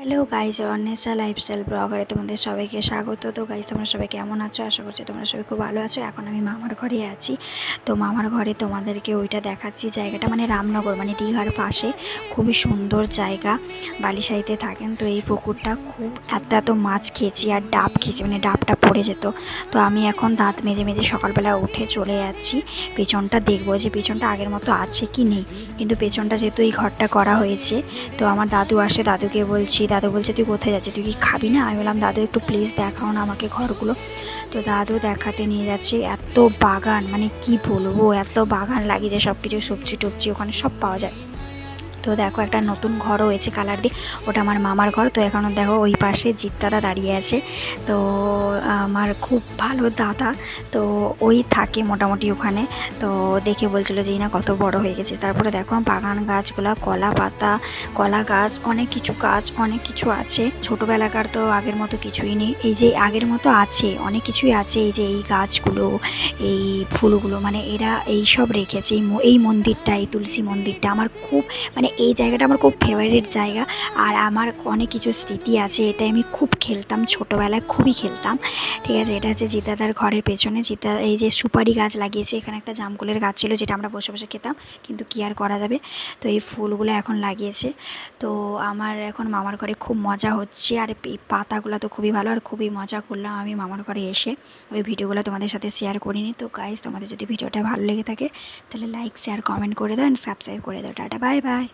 Hello guys, Anwesha lifestyle ব্লগারে তোমাদের সবাইকে স্বাগত। তো গাইজ, তোমরা সবাই কেমন আছো? আশা করছি তোমরা সবাই খুব ভালো আছো। এখন আমি মামার ঘরে আছি। তো মামার ঘরে তোমাদেরকে ওইটা দেখাচ্ছি। জায়গাটা মানে রামনগর, মানে দীঘার পাশে, খুবই সুন্দর জায়গা। বালিশাইতে থাকেন। তো এই পুকুরটা খুব এত এত মাছ খেয়েছি আর ডাব খেয়েছি, মানে ডাবটা পড়ে যেত। তো আমি এখন দাঁত মেজে মেজে সকালবেলা উঠে চলে যাচ্ছি পেছনটা দেখবো যে পেছনটা আগের মতো আছে কি নেই। কিন্তু পেছনটা যেহেতু এই ঘরটা করা হয়েছে, তো আমার দাদু আসে, দাদুকে বলছি, দাদু বলছে তুই কোথায় যাচ্ছিস, তুই কি খাবি না? আমি বললাম দাদু একটু প্লিজ দেখাও না আমাকে ঘরগুলো। তো দাদু দেখাতে নিয়ে যাচ্ছে। এত বাগান, মানে কি বলবো, এত বাগান লাগিয়েছে, সব কিছু সবজি টবজি ওখানে সব পাওয়া যায়। তো দেখো একটা নতুন ঘরও হয়েছে কালার দিয়ে, ওটা আমার মামার ঘর। তো এখনও দেখো ওই পাশে জিত্তাদা দাঁড়িয়ে আছে। তো আমার খুব ভালো দাদা, তো ওই থাকে মোটামুটি ওখানে। তো দেখে বলছিল যে না কত বড় হয়ে গেছে। তারপরে দেখো বাগান গাছগুলা, কলা পাতা, কলা গাছ, অনেক কিছু গাছ, অনেক কিছু আছে। ছোটোবেলাকার তো আগের মতো কিছুই নেই। এই যে আগের মতো আছে, অনেক কিছুই আছে। এই যে এই গাছগুলো, এই ফুলগুলো, মানে এরা এই সব রেখেছে। এই মন্দিরটা, এই তুলসী মন্দিরটা আমার খুব, মানে এই জায়গাটা আমার খুব ফেভারিট জায়গা। আর আমার অনেক কিছু স্মৃতি আছে। এটা আমি খুব খেলতাম ছোটোবেলায়, খুবই খেলতাম। ঠিক আছে, এটা হচ্ছে জিতাদার ঘরের পেছনে। জিতা এই যে সুপারি গাছ লাগিয়েছে, এখানে একটা জামকুলের গাছ ছিল যেটা আমরা বসে বসে খেতাম, কিন্তু কি আর করা যাবে। তো এই ফুলগুলো এখন লাগিয়েছে। তো আমার এখন মামার ঘরে খুব মজা হচ্ছে। আর এই পাতাগুলো তো খুবই ভালো, আর খুবই মজা করলাম আমি মামার ঘরে এসে। ওই ভিডিওগুলো তোমাদের সাথে শেয়ার করিনি। তো গাইজ, তোমাদের যদি ভিডিওটা ভালো লেগে থাকে তাহলে লাইক শেয়ার কমেন্ট করে দাও, অ্যান্ড সাবস্ক্রাইব করে দাও। Tata, bye bye.